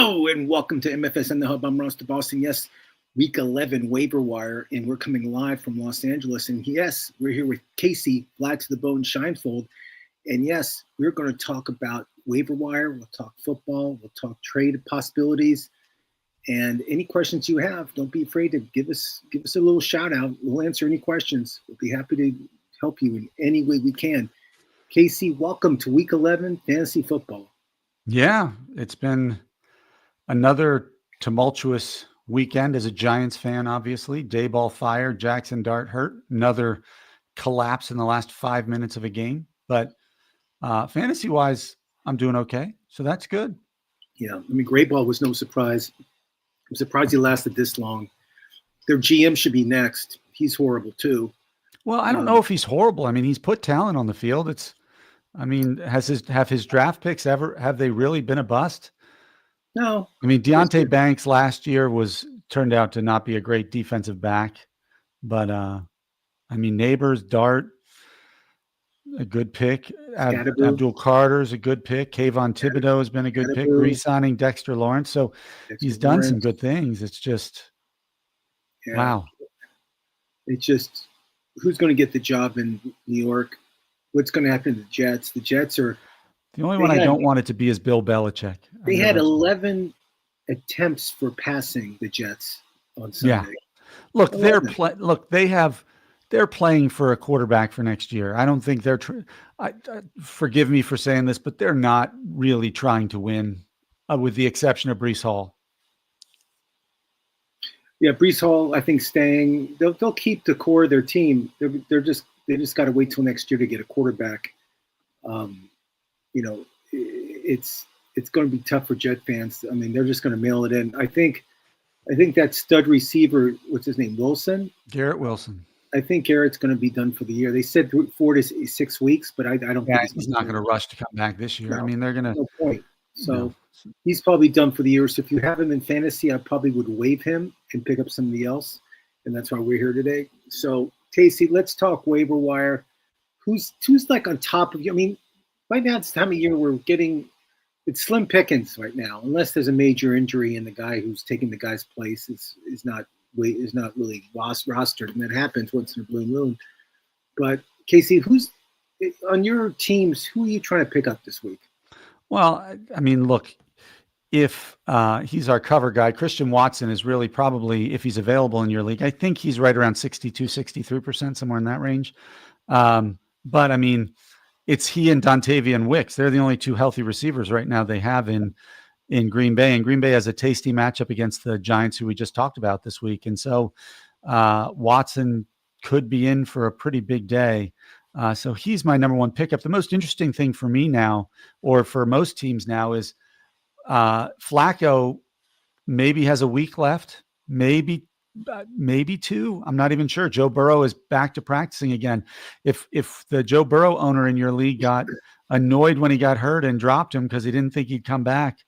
Hello and welcome to MFS and the Hub. I'm Ross Boston. Yes, week 11 waiver wire, and we're coming live from Los Angeles. And yes, we're here with Casey, Vlad to the Bone Shinefold. And yes, we're going to talk about waiver wire. We'll talk football. We'll talk trade possibilities. And any questions you have, don't be afraid to give us a little shout out. We'll answer any questions. We'll be happy to help you in any way we can. Casey, welcome to week 11 fantasy football. Yeah, it's been another tumultuous weekend as a Giants fan, obviously. Dayball fired, Jackson Dart hurt, another collapse in the last 5 minutes of a game. But fantasy-wise, I'm doing okay, so that's good. Yeah, I mean, Greyball was no surprise. I'm surprised he lasted this long. Their GM should be next. He's horrible, too. Well, I don't know if he's horrible. I mean, he's put talent on the field. Have his draft picks have they really been a bust? No. I mean, Deontay Banks last year turned out to not be a great defensive back, but Neighbors, Dart, a good pick. Abdul Carter's a good pick. Kayvon Thibodeau has been a good pick. Re-signing Dexter Lawrence, so he's done some good things. It's just wow. It's just who's going to get the job in New York? What's going to happen to the Jets? The Jets are the only one I don't want it to be is Bill Belichick. They had 11 attempts for passing the Jets on Sunday. Yeah. Look, they're playing for a quarterback for next year. I don't think they're forgive me for saying this, but they're not really trying to win, with the exception of Breece Hall. Yeah, Breece Hall, I think staying. They'll keep the core of their team. They just got to wait till next year to get a quarterback. It's going to be tough for Jet fans. I mean, they're just going to mail it in. I think that stud receiver, what's his name, Wilson? Garrett Wilson. I think Garrett's going to be done for the year. They said 4 to 6 weeks, but I don't think he's not going to rush to come back this year. No, I mean, they're going to. No point. So he's probably done for the year. So if you have him in fantasy, I probably would waive him and pick up somebody else. And that's why we're here today. So, Casey, let's talk waiver wire. Who's like on top of you? I mean, right now it's the time of year it's slim pickings right now, unless there's a major injury and the guy who's taking the guy's place is not really rostered, and that happens once in a blue moon. But Casey, who's on your teams? Who are you trying to pick up this week? Well, I mean, look, if he's our cover guy, Christian Watson is really probably, if he's available in your league, I think he's right around 62, 63%, somewhere in that range. But I mean, it's he and Dontavian Wicks. They're the only two healthy receivers right now they have in Green Bay. And Green Bay has a tasty matchup against the Giants, who we just talked about this week. And so Watson could be in for a pretty big day. So he's my number one pickup. The most interesting thing for me now, or for most teams now, is Flacco maybe has a week left, maybe two. I'm not even sure. Joe Burrow is back to practicing again. If the Joe Burrow owner in your league got annoyed when he got hurt and dropped him because he didn't think he'd come back,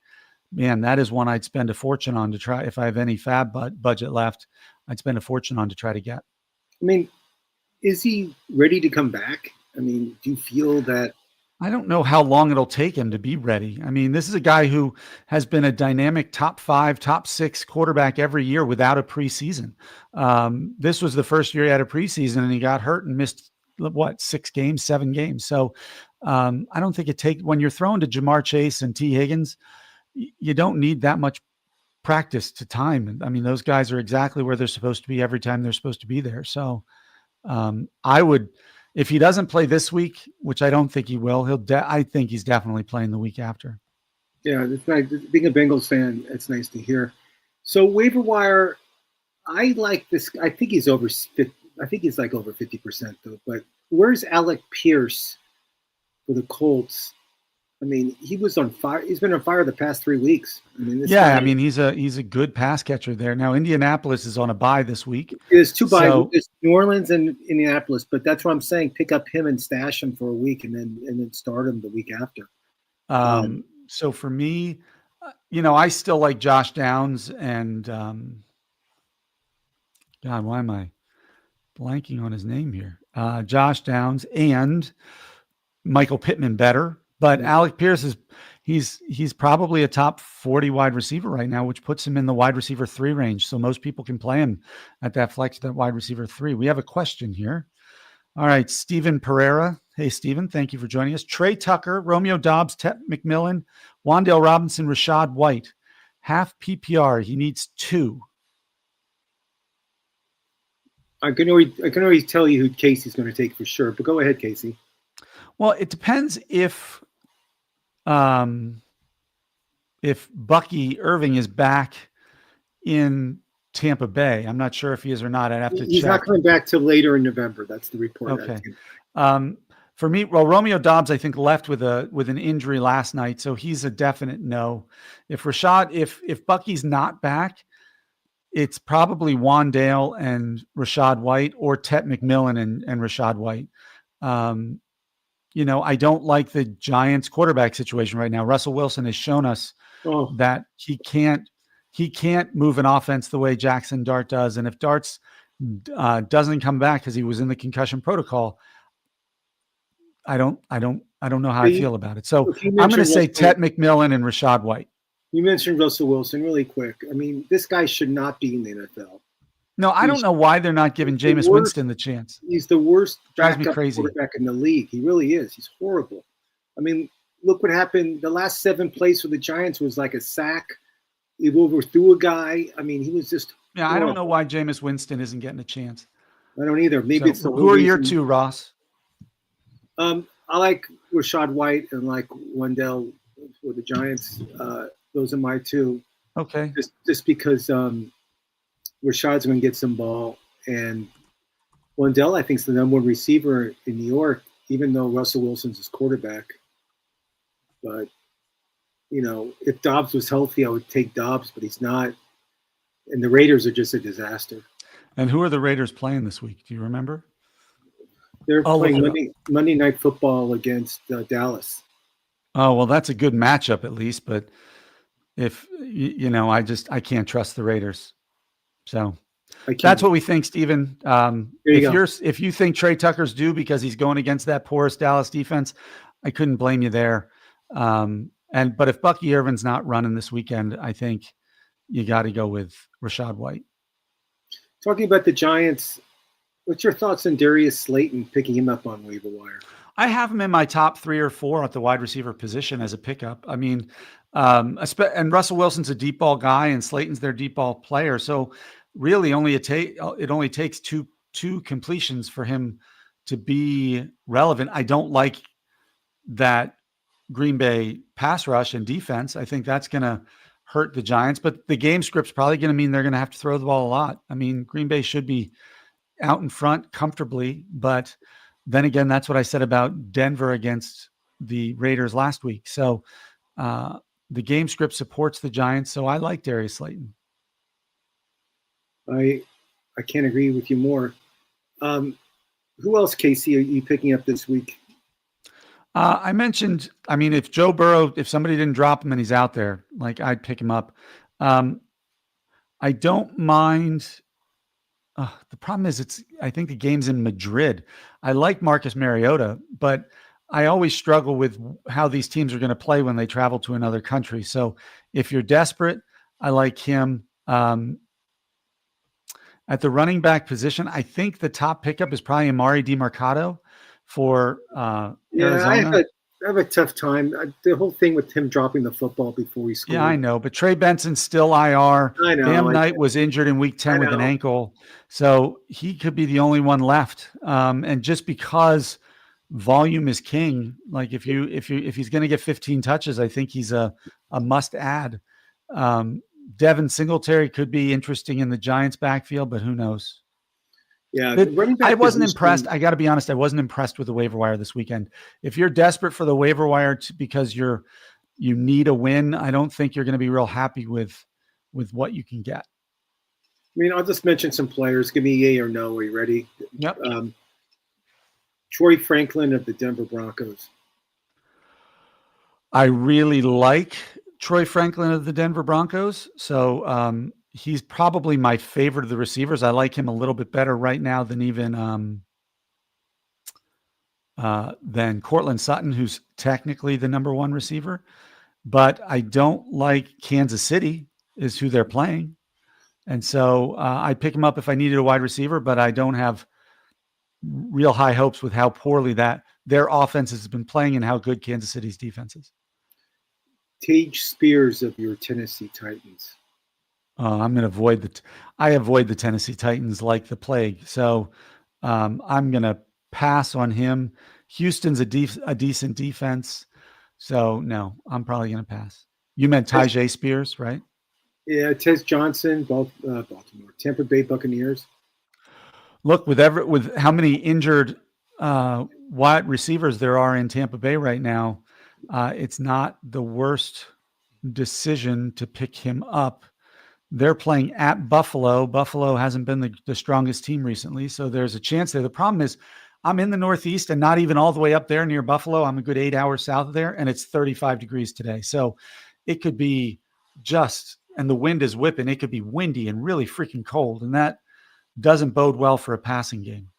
man, that is one I'd spend a fortune on to try. If I have any fab budget left, I'd spend a fortune on to try to get. I mean, is he ready to come back? I mean, do you feel that? I don't know how long it'll take him to be ready. I mean, this is a guy who has been a dynamic top 5, top 6 quarterback every year without a preseason. This was the first year he had a preseason, and he got hurt and missed 7 games. So I don't think when you're throwing to Jamar Chase and T. Higgins, you don't need that much practice to time. I mean, those guys are exactly where they're supposed to be every time they're supposed to be there. So I would. If he doesn't play this week, which I don't think he will, I think he's definitely playing the week after. Yeah, it's nice. Being a Bengals fan, it's nice to hear. So waiver wire, I like this. I think he's over 50. I think he's like over 50% though. But where's Alec Pierce for the Colts? I mean, he was on fire. He's been on fire the past 3 weeks. I mean, he's a good pass catcher there. Now, Indianapolis is on a bye this week. There's 2 byes. It's New Orleans and Indianapolis, but that's what I'm saying. Pick up him and stash him for a week, and then start him the week after. So for me, I still like Josh Downs and God, why am I blanking on his name here? Josh Downs and Michael Pittman better. But Alec Pierce he's probably a top 40 wide receiver right now, which puts him in the wide receiver 3 range. So most people can play him at that flex, that wide receiver 3. We have a question here. All right, Stephen Pereira. Hey, Stephen, thank you for joining us. Trey Tucker, Romeo Dobbs, Ted McMillan, Wan'Dale Robinson, Rashad White. Half PPR. He needs 2. I can already tell you who Casey's going to take for sure. But go ahead, Casey. Well, it depends if Bucky Irving is back in Tampa Bay. I'm not sure if he is or not. I'd have to check. He's not coming back till later in November. That's the report. Okay. For me, well, Romeo Dobbs, I think, left with an injury last night, so he's a definite no. If Bucky's not back, it's probably Wan'Dale and Rashad White, or Tet McMillan and Rashad White. I don't like the Giants quarterback situation right now. Russell Wilson has shown us that he can't move an offense the way Jackson Dart does. And if Dart's doesn't come back because he was in the concussion protocol, I don't know how I feel about it. So I'm going to say Tet McMillan and Rashad White. You mentioned Russell Wilson really quick. I mean, this guy should not be in the NFL. No, I don't know why they're not giving Jameis Winston the chance. He's the worst backup quarterback in the league. He really is. He's horrible. I mean, look what happened. The last 7 plays for the Giants was like a sack. He overthrew a guy. I mean, he was just horrible. I don't know why Jameis Winston isn't getting a chance. I don't either. Maybe it's the who are your 2, Ross? I like Rashad White and like Wan'Dale for the Giants. Those are my 2. Okay. Just because Rashad's going to get some ball, and Wan'Dale, I think, is the number 1 receiver in New York, even though Russell Wilson's his quarterback. But, if Dobbs was healthy, I would take Dobbs, but he's not. And the Raiders are just a disaster. And who are the Raiders playing this week? Do you remember? They're playing Monday Night Football against Dallas. Oh, well, that's a good matchup at least. But if, I can't trust the Raiders. So that's what we think, Stephen. If you think Trey Tucker's due because he's going against that porous Dallas defense, I couldn't blame you there. But if Bucky Irvin's not running this weekend, I think you got to go with Rashad White. Talking about the Giants, what's your thoughts on Darius Slayton, picking him up on waiver wire? I have him in my top 3 or 4 at the wide receiver position as a pickup. I mean, and Russell Wilson's a deep ball guy, and Slayton's their deep ball player. So really, it only takes two completions for him to be relevant. I don't like that Green Bay pass rush and defense. I think that's going to hurt the Giants, but the game script's probably going to mean they're going to have to throw the ball a lot. I mean, Green Bay should be out in front comfortably, but then again, that's what I said about Denver against the Raiders last week. So the game script supports the Giants, so I like Darius Slayton. I can't agree with you more. Who else, Casey, are you picking up this week? I mentioned, if Joe Burrow, if somebody didn't drop him and he's out there, I'd pick him up. I don't mind. The problem is I think the game's in Madrid. I like Marcus Mariota, but I always struggle with how these teams are going to play when they travel to another country. So if you're desperate, I like him. At the running back position, I think the top pickup is probably Amari DiMercato for Arizona. I have a tough time. The whole thing with him dropping the football before he scored. Yeah, I know. But Trey Benson's still IR. I know. Bam Knight was injured in week 10 with an ankle. So he could be the only one left. And just because volume is king, if he's going to get 15 touches, I think he's a must add. Devin Singletary could be interesting in the Giants backfield, but who knows? Yeah, I wasn't impressed. I got to be honest. I wasn't impressed with the waiver wire this weekend. If you're desperate for the waiver wire because you need a win, I don't think you're going to be real happy with what you can get. I'll just mention some players. Give me yay or no. Are you ready? Yep. Troy Franklin of the Denver Broncos. I really like Troy Franklin of the Denver Broncos. So he's probably my favorite of the receivers. I like him a little bit better right now than even than Cortland Sutton, who's technically the number 1 receiver. but I don't like Kansas City is who they're playing. And so I'd pick him up if I needed a wide receiver, but I don't have real high hopes with how poorly that their offense has been playing and how good Kansas City's defense is. Tage Spears of your Tennessee Titans. I'm going to I avoid the Tennessee Titans like the plague. So I'm going to pass on him. Houston's a decent defense. So no, I'm probably going to pass. You meant Tajay Spears, right? Yeah, Tez Johnson, Baltimore, Tampa Bay Buccaneers. Look, with how many injured wide receivers there are in Tampa Bay right now, it's not the worst decision to pick him up. They're playing at Buffalo. Buffalo hasn't been the strongest team recently, so there's a chance there. The problem is I'm in the Northeast and not even all the way up there near Buffalo. I'm a good 8 hours south of there, and it's 35 degrees today. So it could be and the wind is whipping. It could be windy and really freaking cold, and that doesn't bode well for a passing game.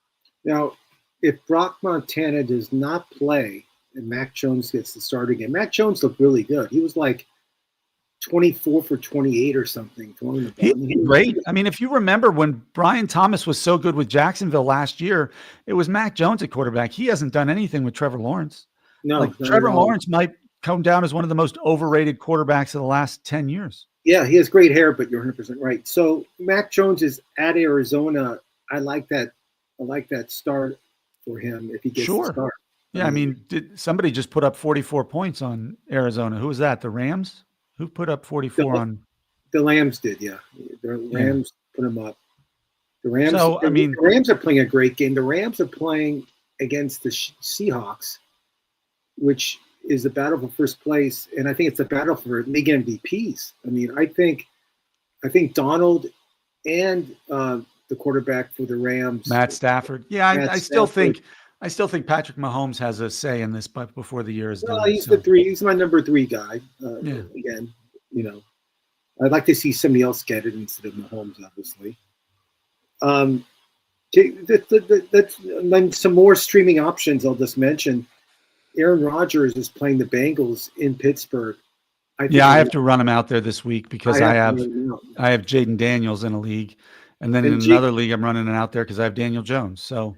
Now, if Brock Montana does not play and Mac Jones gets the start again, Mac Jones looked really good. He was like 24 for 28 or something. He's great. I mean, if you remember when Brian Thomas was so good with Jacksonville last year, it was Mac Jones at quarterback. He hasn't done anything with Trevor Lawrence. No, Trevor Lawrence might come down as one of the most overrated quarterbacks of the last 10 years. Yeah, he has great hair, but you're 100% right. So Mac Jones is at Arizona. I like that start for him if he gets the start. Yeah, I mean, somebody just put up 44 points on Arizona? Who was that? The Rams? Who put up 44 on? The Lambs did, yeah. The Rams put them up. The Rams. So, the Rams are playing a great game. The Rams are playing against the Seahawks, which is the battle for first place, and I think it's the battle for league MVPs. I mean, I think Donald and the quarterback for the Rams, Matt Stafford. Yeah, I still think Patrick Mahomes has a say in this, but before the year is done. He's He's my number 3 guy. Again, I'd like to see somebody else get it instead of Mahomes, obviously. Some more streaming options I'll just mention. Aaron Rodgers is playing the Bengals in Pittsburgh. I have to run him out there this week because I have Jaden Daniels in a league, and then in another league I'm running it out there because I have Daniel Jones. So,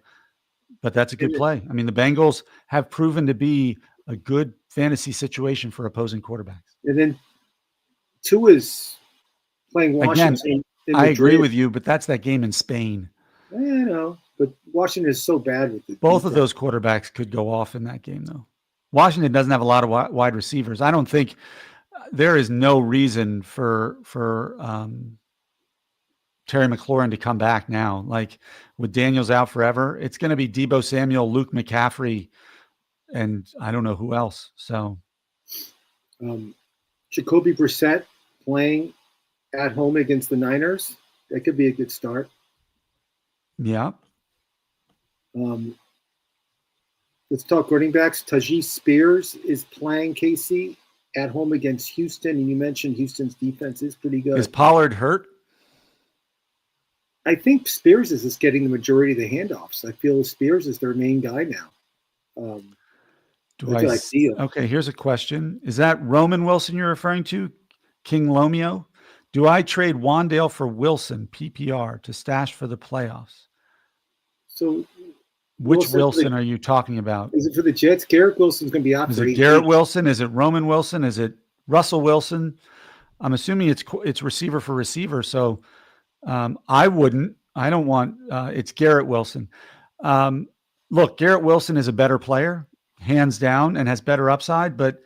but that's a good play. I mean, the Bengals have proven to be a good fantasy situation for opposing quarterbacks. And then Tua's playing Washington. Again, I agree with you, but that's that game in Spain. I know. But Washington is so bad with it. Both of those quarterbacks could go off in that game, though. Washington doesn't have a lot of wide receivers. I don't think there is no reason for Terry McLaurin to come back now. Like with Daniels out forever, it's going to be Deebo Samuel, Luke McCaffrey, and I don't know who else. So, Jacoby Brissett playing at home against the Niners. That could be a good start. Yeah. Let's talk running backs. Tajee Spears is playing KC at home against Houston, and you mentioned Houston's defense is pretty good. Is Pollard hurt? I think Spears is just getting the majority of the handoffs. I feel Spears is their main guy now. Okay, here's a question. Is that Roman Wilson you're referring to? King Lomeo? Do I trade Wandale for Wilson, PPR, to stash for the playoffs? So which Wilson are you talking about? Is it for the Jets? Garrett Wilson's going to be out. Is it Garrett Wilson? Is it Roman Wilson? Is it Russell Wilson? I'm assuming it's receiver for receiver. So I don't want it's Garrett Wilson. Look, Garrett Wilson is a better player, hands down, and has better upside, but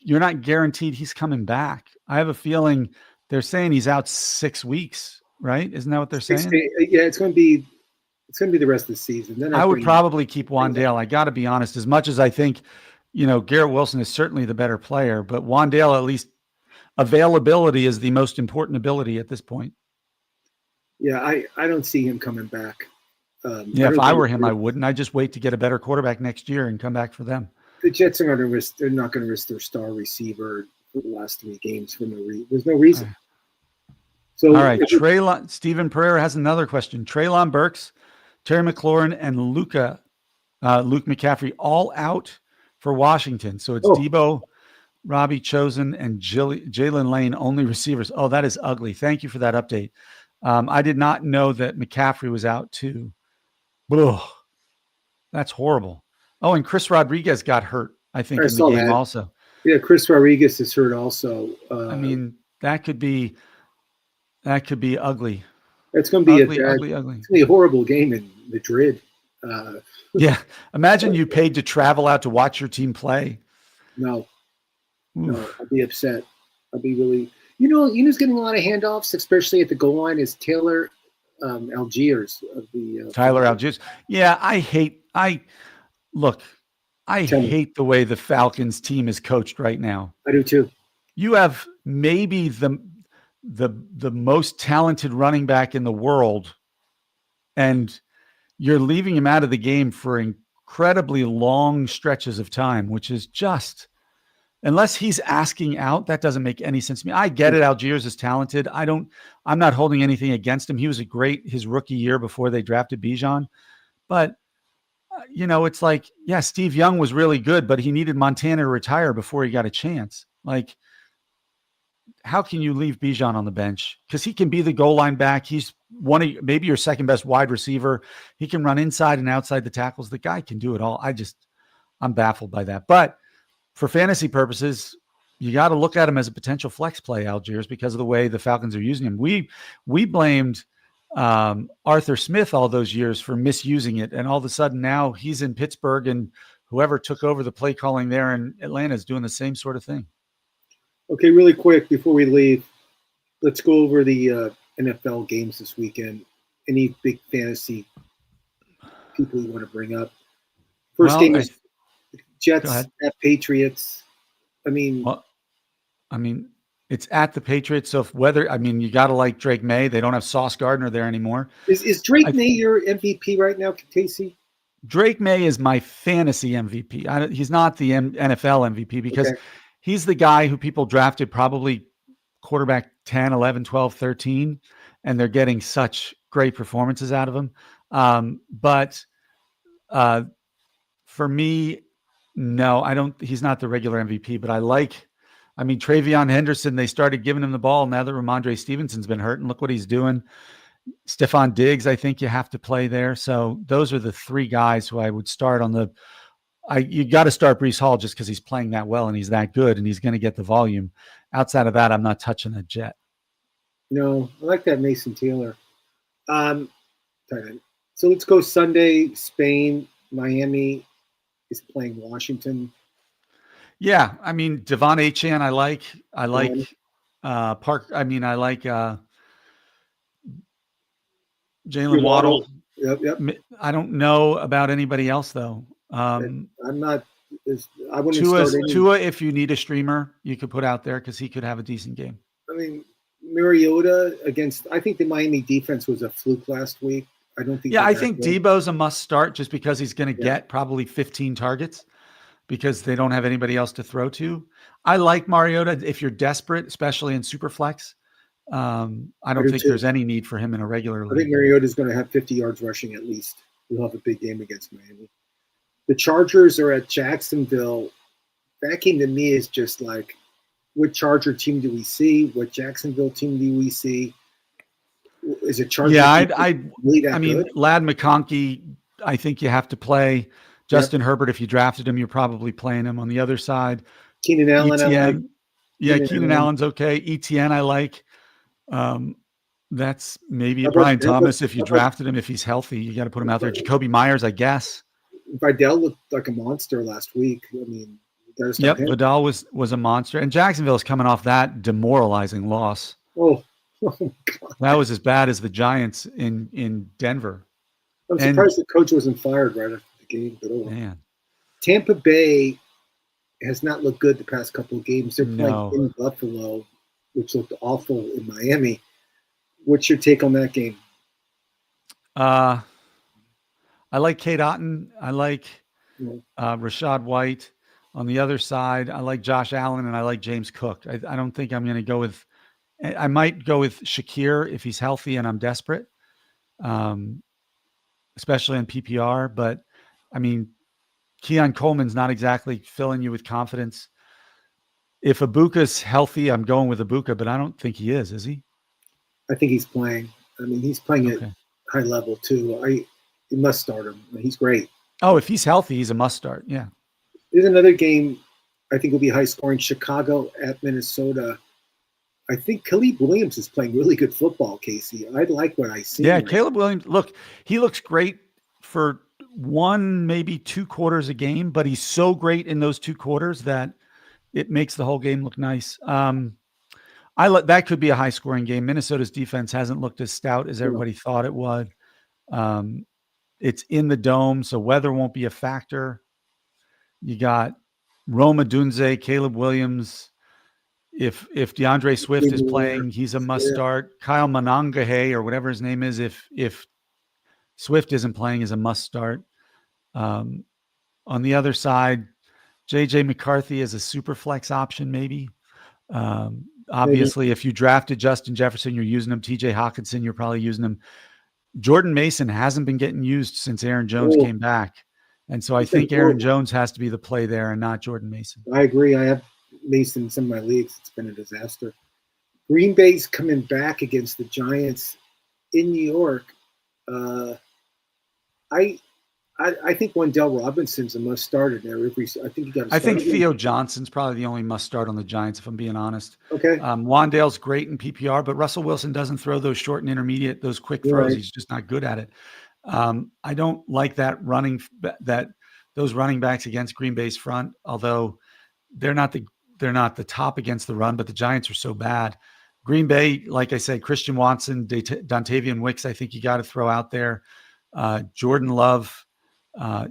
you're not guaranteed he's coming back. I have a feeling they're saying he's out 6 weeks, right? Isn't that what they're saying? Yeah, it's going to be the rest of the season. Then I would probably keep Wandale. I got to be honest, as much as I think, Garrett Wilson is certainly the better player, but Wandale, at least availability is the most important ability at this point. Yeah, I don't see him coming back. If I were him, I wouldn't. I'd just wait to get a better quarterback next year and come back for them. The Jets are going to risk. They're not going to risk their star receiver for the last 3 games for no reason. There's no reason. So, all right, Stephen Pereira has another question. Treylon Burks, Terry McLaurin, and Luke McCaffrey all out for Washington. So it's Deebo, Robbie Chosen and Jalen Lane, only receivers. Oh, that is ugly. Thank you for that update. I did not know that McCaffrey was out too. Ugh, that's horrible. Oh, and Chris Rodriguez got hurt, I think, I in the saw game that. also. Yeah, Chris Rodriguez is hurt also. I mean, that could be ugly. It's going to be Ugly, ugly. ugly, ugly. It's going to be a horrible game in Madrid. Yeah. Imagine you paid to travel out to watch your team play. No, Oof. I'd be upset. I'd be really. You know who's getting a lot of handoffs, especially at the goal line, is Taylor Algiers of the Tyler Algiers. Yeah, I hate the way the Falcons team is coached right now. I do too. You have maybe the most talented running back in the world, and you're leaving him out of the game for incredibly long stretches of time, which is just, unless he's asking out, that doesn't make any sense to me. I get it. Algiers is talented. I'm not holding anything against him. He was his rookie year before they drafted Bijan, but it's like, yeah, Steve Young was really good, but he needed Montana to retire before he got a chance. Like, how can you leave Bijan on the bench? Because he can be the goal line back. He's maybe your second best wide receiver. He can run inside and outside the tackles. The guy can do it all. I'm baffled by that. But for fantasy purposes, you got to look at him as a potential flex play, Algiers, because of the way the Falcons are using him. We blamed Arthur Smith all those years for misusing it, and all of a sudden now he's in Pittsburgh, and whoever took over the play calling there in Atlanta is doing the same sort of thing. Okay, really quick before we leave, let's go over the NFL games this weekend. Any big fantasy people you want to bring up? First game is Jets at Patriots. It's at the Patriots. So you got to like Drake May. They don't have Sauce Gardner there anymore. Is Drake May your MVP right now, Casey? Drake May is my fantasy MVP. He's not the NFL MVP because he's the guy who people drafted probably quarterback 10, 11, 12, 13, and they're getting such great performances out of him. But for me, no, he's not the regular MVP, but Travion Henderson, they started giving him the ball now that Ramondre Stevenson's been hurt, and look what he's doing. Stephon Diggs, I think you have to play there. So those are the three guys who I would start on you got to start Breece Hall just because he's playing that well and he's that good and he's going to get the volume. Outside of that, I'm not touching a Jet. No, I like that Mason Taylor. So let's go Sunday, Spain, Miami is playing Washington. Yeah, Devon Achane, I like Park. I like Jalen Waddle. Yep. I don't know about anybody else though. I'm not. I wouldn't start Tua. If you need a streamer, you could put out there because he could have a decent game. Mariota against. I think the Miami defense was a fluke last week. I don't think. Yeah, I think Debo's a must start just because he's going to get probably 15 targets because they don't have anybody else to throw to. I like Mariota if you're desperate, especially in Superflex. I don't think there's any need for him in a regular league. I think Mariota is going to have 50 yards rushing at least. He'll have a big game against Miami. The Chargers are at Jacksonville. That game to me is just like, what Charger team do we see? What Jacksonville team do we see? Is it Charger? Yeah, Ladd McConkey, I think you have to play. Justin Herbert, if you drafted him, you're probably playing him on the other side. Keenan Allen, ETN, Keenan Allen's okay. ETN, I like. That's maybe Brian Thomas if you drafted him. If he's healthy, you got to put him out there. Jacoby Myers, I guess. Vidal looked like a monster last week. Vidal was a monster, and Jacksonville's coming off that demoralizing loss. Oh my God. That was as bad as the Giants in Denver. I'm surprised the coach wasn't fired right after the game. But man, Tampa Bay has not looked good the past couple of games. They're playing in Buffalo, which looked awful in Miami. What's your take on that game? I like Kate Otten. I like Rashad White. On the other side, I like Josh Allen and I like James Cook. I don't think I'm going to go with – I might go with Shakir if he's healthy and I'm desperate, especially in PPR. But, Keon Coleman's not exactly filling you with confidence. If Ibuka's healthy, I'm going with Ibuka, but I don't think he is he? I think he's playing. I mean, he's playing at Okay. high level too. You must start him. He's great. Oh, if he's healthy, he's a must start. Yeah. There's another game I think will be high scoring. Chicago at Minnesota. I think Caleb Williams is playing really good football, Casey. I like what I see. Yeah, Caleb Williams, look, he looks great for one, maybe 2 quarters a game, but he's so great in those 2 quarters that it makes the whole game look nice. That could be a high scoring game. Minnesota's defense hasn't looked as stout as everybody thought it would. It's in the dome, so weather won't be a factor. You got Rome Odunze, Caleb Williams. If DeAndre Swift is playing, he's a must start. Kyle Monangahe or whatever his name is, if Swift isn't playing, is a must start. On the other side, JJ McCarthy is a super flex option, maybe. Obviously, if you drafted Justin Jefferson, you're using him. TJ Hawkinson, you're probably using him. Jordan Mason hasn't been getting used since Aaron Jones came back. And so I think Aaron Jones has to be the play there and not Jordan Mason. I agree. I have Mason in some of my leagues. It's been a disaster. Green Bay's coming back against the Giants in New York. I think Wendell Robinson's a must start in there. I think Theo Johnson's probably the only must start on the Giants, if I'm being honest. Okay. Wandale's great in PPR, but Russell Wilson doesn't throw those short and intermediate, those quick throws. Right. He's just not good at it. I don't like those running backs against Green Bay's front, although they're not the top against the run, but the Giants are so bad. Green Bay, like I said, Christian Watson, Dontavian Wicks, I think you got to throw out there. Jordan Love,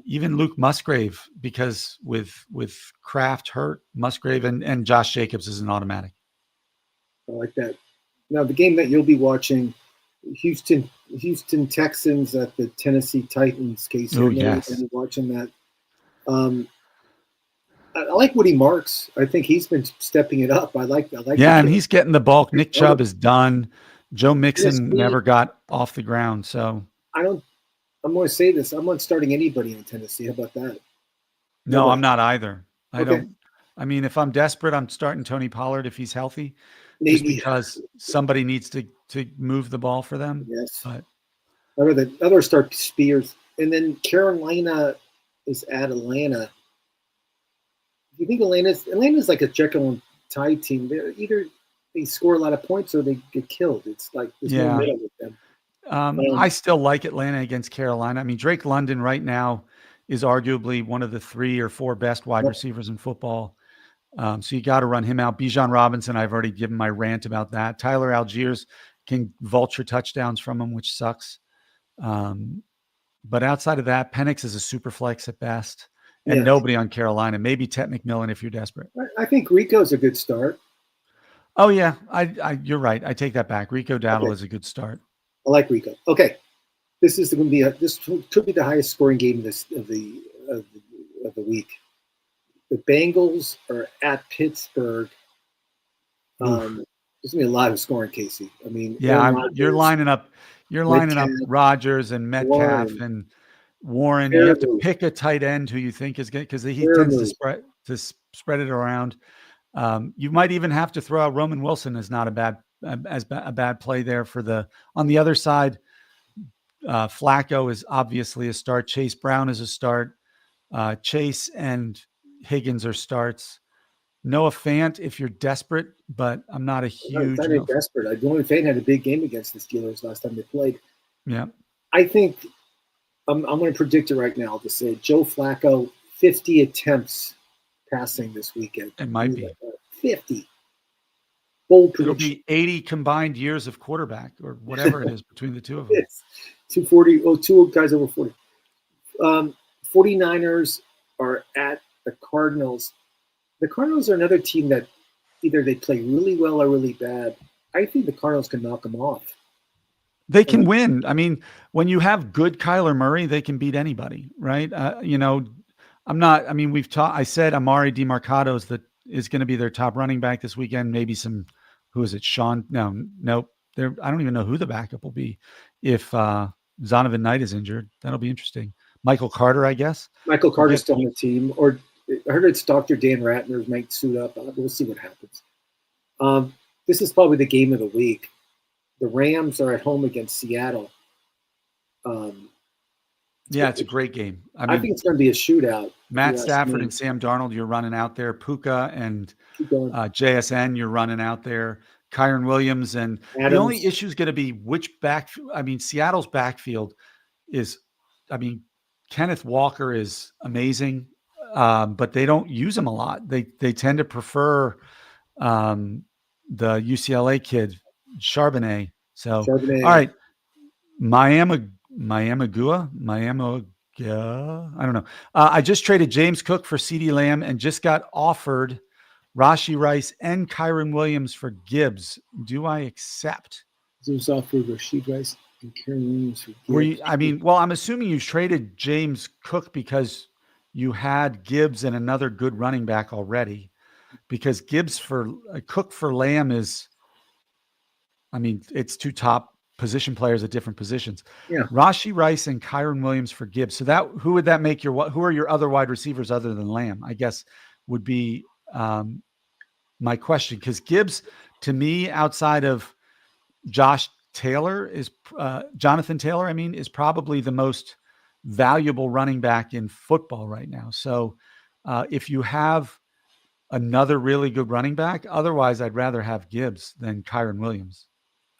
even Luke Musgrave, because with Kraft hurt, Musgrave and Josh Jacobs is an automatic. I like that. Now the game that you'll be watching, Houston Texans at the Tennessee Titans. Casey, oh yes, watching that. I like Woody Marks. I think he's been stepping it up. I like. Yeah, and he's getting the bulk. Nick Chubb is done. Joe Mixon never got off the ground. So I'm going to say this. I'm not starting anybody in Tennessee. How about that? No, I'm not either. I don't. I mean, if I'm desperate, I'm starting Tony Pollard if he's healthy, just because somebody needs to move the ball for them. Yes. But I'd rather start Spears, and then Carolina is at Atlanta. You think Atlanta's like a Jekyll and Hyde team? They're either they score a lot of points or they get killed. It's like there's no middle with them. I still like Atlanta against Carolina. I mean, Drake London right now is arguably one of the 3 or 4 best wide receivers in football. So you got to run him out. Bijan Robinson, I've already given my rant about that. Tyler Algiers can vulture touchdowns from him, which sucks. But outside of that, Penix is a super flex at best. And nobody on Carolina. Maybe Tet McMillan if you're desperate. I think Rico's a good start. Oh yeah, you're right. I take that back. Rico Dowdle is a good start. I like Rico. Okay, this could be the highest scoring game of the week. The Bengals are at Pittsburgh. There's gonna be a lot of scoring, Casey. I mean, you're lining up Rodgers and Metcalf and Warren. You have to pick a tight end who you think is good because he tends to spread it around. You might even have to throw out Roman Wilson as not a bad play there on the other side. Flacco is obviously a start. Chase Brown is a start. Chase and Higgins are starts. Noah Fant if you're desperate, but I'm not a huge. I'm not desperate. Noah Fant had a big game against the Steelers last time they played. Yeah, I think I'm going to predict it right now to say Joe Flacco 50 attempts passing this weekend. It might be 50. Bold prediction. It'll be 80 combined years of quarterback or whatever it is between the two of them. It's 240. Oh, 2 guys over 40. 49ers are at the Cardinals. The Cardinals are another team that either they play really well or really bad. I think the Cardinals can knock them off. They can win. I mean, when you have good Kyler Murray, they can beat anybody, right? I said Amari DeMarcado is going to be their top running back this weekend. Maybe who is it? Sean? Nope. I don't even know who the backup will be if Zonovan Knight is injured. That'll be interesting. Michael Carter, I guess. Michael Carter's still on the team, or I heard it's Dr. Dan Ratner might suit up. We'll see what happens. This is probably the game of the week. The Rams are at home against Seattle. Yeah, it's a great game. I I mean, think it's going to be a shootout. Matt Stafford and Sam Darnold, you're running out there. Puka and JSN, you're running out there. Kyron Williams. And Adams. The only issue is going to be which backfield. I mean, Seattle's backfield is, I mean, Kenneth Walker is amazing, but they don't use him a lot. They tend to prefer the UCLA kid, Charbonnet. So, Charbonnet. All right, Miami Gua. I don't know. I just traded James Cook for CeeDee Lamb and just got offered Rashee Rice and Kyron Williams for Gibbs. Do I accept? This offered Rashee Rice and Kyron Williams for Gibbs. I'm assuming you traded James Cook because you had Gibbs and another good running back already. Because Cook for Lamb is, I mean, it's two top position players at different positions. Yeah. Rashee Rice and Kyron Williams for Gibbs. So who would that make who are your other wide receivers other than Lamb? I guess would be my question. Because Gibbs, to me, outside of Jonathan Taylor, is probably the most valuable running back in football right now. So if you have another really good running back, otherwise I'd rather have Gibbs than Kyron Williams.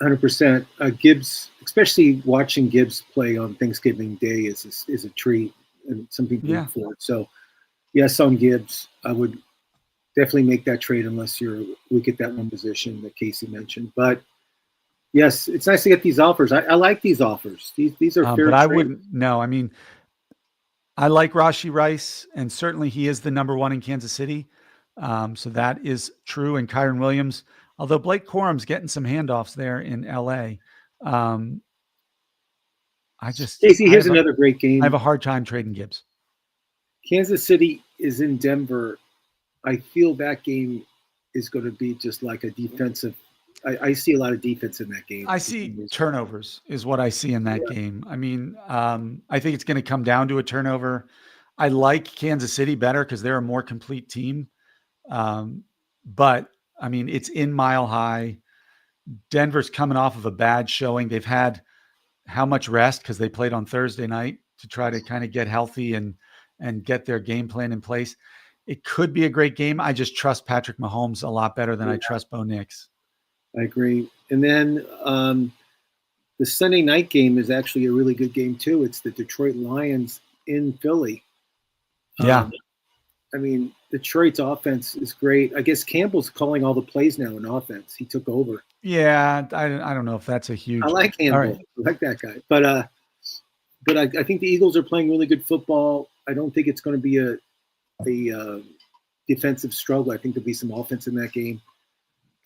100%. Gibbs, especially watching Gibbs play on Thanksgiving Day, is a treat, and some people look for it. So, yes, on Gibbs, I would definitely make that trade unless we get that one position that Casey mentioned. But yes, it's nice to get these offers. I like these offers. These are fair. But I wouldn't. No, I mean, I like Rashee Rice, and certainly he is the number one in Kansas City. So that is true. And Kyron Williams. Although Blake Corum's getting some handoffs there in LA. Casey, here's another great game. I have a hard time trading Gibbs. Kansas City is in Denver. I feel that game is going to be just like a defensive. I see a lot of defense in that game. I see turnovers is what I see in that game. I mean, I think it's going to come down to a turnover. I like Kansas City better because they're a more complete team. But I mean, it's in Mile High. Denver's coming off of a bad showing. They've had how much rest because they played on Thursday night to try to kind of get healthy and get their game plan in place. It could be a great game. I just trust Patrick Mahomes a lot better than I trust Bo Nix. I agree. And then the Sunday night game is actually a really good game too. It's the Detroit Lions in Philly. Yeah. I mean, Detroit's offense is great. I guess Campbell's calling all the plays now in offense. He took over. Yeah, I don't know if that's a huge. I like Campbell. Right. I like that guy. But I think the Eagles are playing really good football. I don't think it's going to be a defensive struggle. I think there'll be some offense in that game.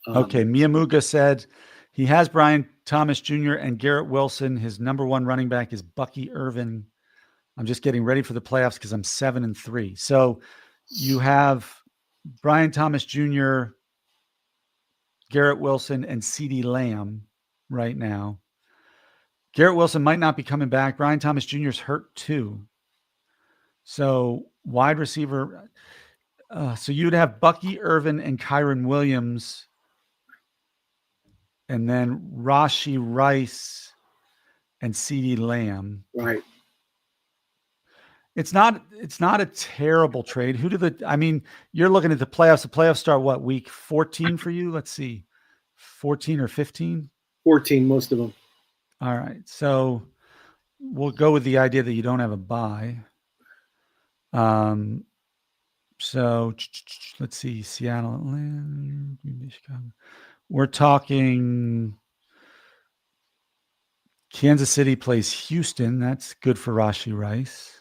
Okay, Miyamuga said he has Brian Thomas Jr. and Garrett Wilson. His number one running back is Bucky Irvin. I'm just getting ready for the playoffs because I'm 7-3. So you have Brian Thomas Jr., Garrett Wilson, and CeeDee Lamb right now. Garrett Wilson might not be coming back. Brian Thomas Jr. is hurt too. So wide receiver. So you'd have Bucky Irvin and Kyron Williams, and then Rashee Rice and CeeDee Lamb. Right. It's not a terrible trade. You're looking at the playoffs. The playoffs start what, week 14 for you? Let's see. 14 or 15? 14, most of them. All right. So we'll go with the idea that you don't have a bye. So let's see. Seattle, Atlanta, Chicago. We're talking Kansas City plays Houston. That's good for Rashee Rice.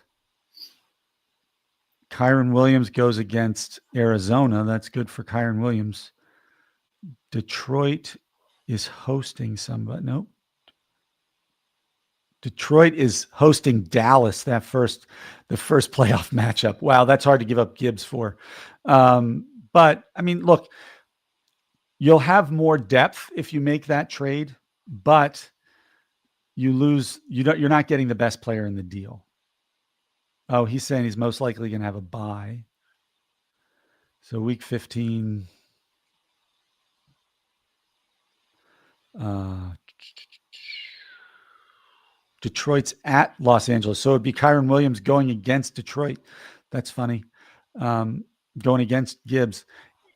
Kyron Williams goes against Arizona. That's good for Kyron Williams. Detroit is hosting somebody. Nope. Detroit is hosting Dallas, the first playoff matchup. Wow, that's hard to give up Gibbs for. But I mean, look, you'll have more depth if you make that trade, but you lose. You're not getting the best player in the deal. Oh, he's saying he's most likely going to have a bye. So week 15. Detroit's at Los Angeles. So it'd be Kyron Williams going against Detroit. That's funny. Going against Gibbs.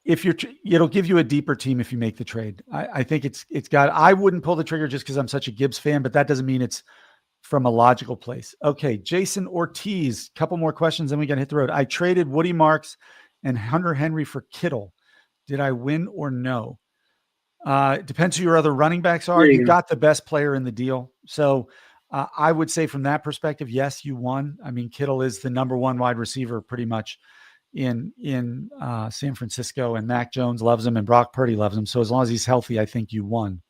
It'll give you a deeper team if you make the trade. I think I wouldn't pull the trigger just because I'm such a Gibbs fan, but that doesn't mean it's from a logical place. Okay. Jason Ortiz, couple more questions, then we got to hit the road. I traded Woody Marks and Hunter Henry for Kittle. Did I win or no? It depends who your other running backs are. You got the best player in the deal. So I would say from that perspective, yes, you won. I mean, Kittle is the number one wide receiver pretty much in San Francisco, and Mac Jones loves him and Brock Purdy loves him. So as long as he's healthy, I think you won.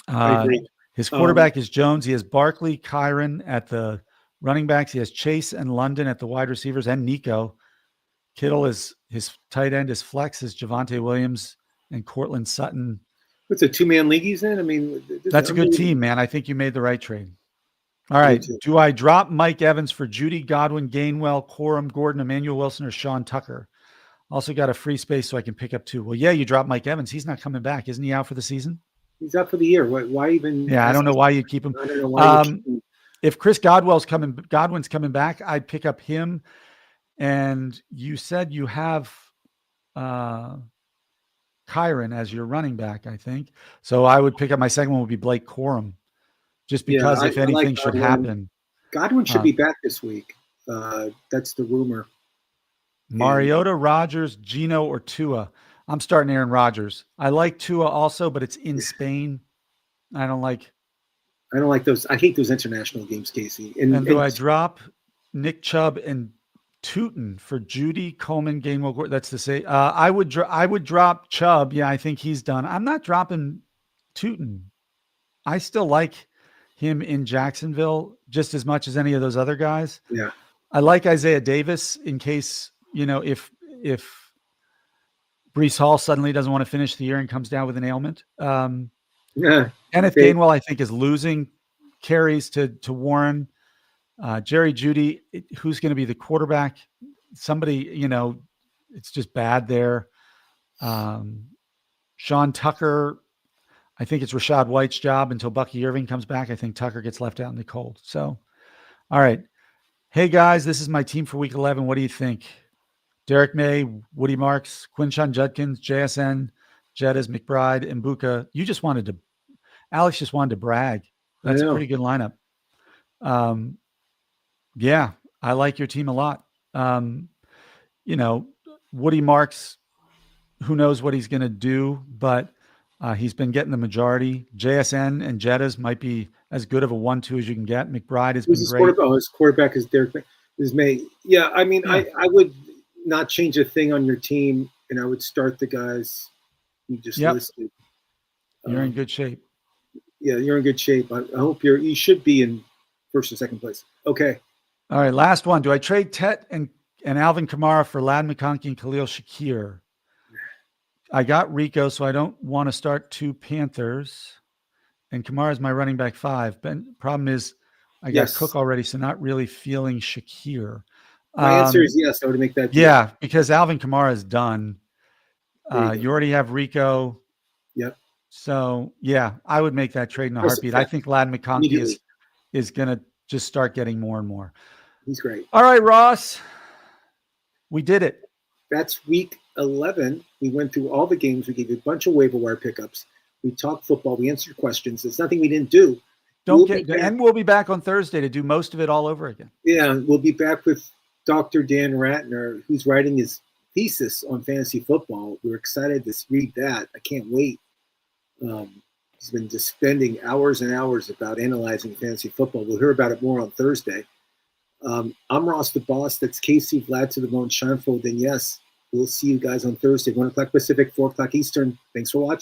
I agree. His quarterback is Jones. He has Barkley, Kyron at the running backs. He has Chase and London at the wide receivers and Nico. Kittle is his tight end. His flex is Javonte Williams and Cortland Sutton. What's a 2-man league he's in? I mean, that's a good team, man. I think you made the right trade. All right. Do I drop Mike Evans for Judy, Godwin, Gainwell, Corum, Gordon, Emmanuel Wilson, or Sean Tucker? Also got a free space so I can pick up 2. Well, yeah, you drop Mike Evans. He's not coming back. Isn't he out for the season? He's out for the year. Why even? Yeah, I don't know why you keep him. I don't know why you keep him. If Chris Godwin's coming back, I'd pick up him. And you said you have Kyron as your running back, I think. So I would pick up my second one would be Blake Corum, just because if anything should happen. Godwin should be back this week. That's the rumor. Mariota, Rodgers, Geno, or Tua. I'm starting Aaron Rodgers. I like Tua also, but it's in Spain. I don't like those. I hate those international games, Casey. And do I drop Nick Chubb and Tootin for Judy, Coleman, Gainwell? That's to say, I would drop Chubb. Yeah, I think he's done. I'm not dropping Tootin. I still like him in Jacksonville just as much as any of those other guys. Yeah, I like Isaiah Davis in case if Breece Hall suddenly doesn't want to finish the year and comes down with an ailment. Kenneth Gainwell, I think, is losing carries to Warren. Jerry Jeudy, who's going to be the quarterback? Somebody, it's just bad there. Sean Tucker, I think it's Rashad White's job until Bucky Irving comes back. I think Tucker gets left out in the cold. So, all right. Hey, guys, this is my team for week 11. What do you think? Derek May, Woody Marks, Quinshon Judkins, JSN, Jettas, McBride, and Mbuka. Alex just wanted to brag. That's a pretty good lineup. Yeah, I like your team a lot. Woody Marks, who knows what he's going to do, but he's been getting the majority. JSN and Jettas might be as good of a 1-2 as you can get. McBride has been great. His quarterback is Derek May. Yeah, I mean, yeah. I would not change a thing on your team, and I would start the guys you just listed. You're in good shape. Yeah, you're in good shape. I hope you should be in first or second place. Okay. All right, last one. Do I trade Tet and Alvin Kamara for Ladd McConkey and Khalil Shakir? I got Rico, so I don't want to start 2 Panthers. And Kamara is my running back 5. But problem is I got Cook already, so not really feeling Shakir. My answer is yes. I would make that deal. Yeah, because Alvin Kamara is done. You already have Rico. Yep. So, yeah, I would make that trade in a heartbeat. I think Ladd McConkey is going to just start getting more and more. He's great. All right, Ross. We did it. That's week 11. We went through all the games. We gave you a bunch of waiver wire pickups. We talked football. We answered questions. There's nothing we didn't do. And we'll be back on Thursday to do most of it all over again. Yeah, we'll be back with Dr. Dan Ratner, who's writing his thesis on fantasy football. We're excited to read that. I can't wait. He's been just spending hours and hours about analyzing fantasy football. We'll hear about it more on Thursday. I'm Ross the Boss. That's Casey, Vlad to the Bone, Scheinfeld. And yes, we'll see you guys on Thursday, 1 o'clock Pacific, 4 o'clock Eastern. Thanks for watching.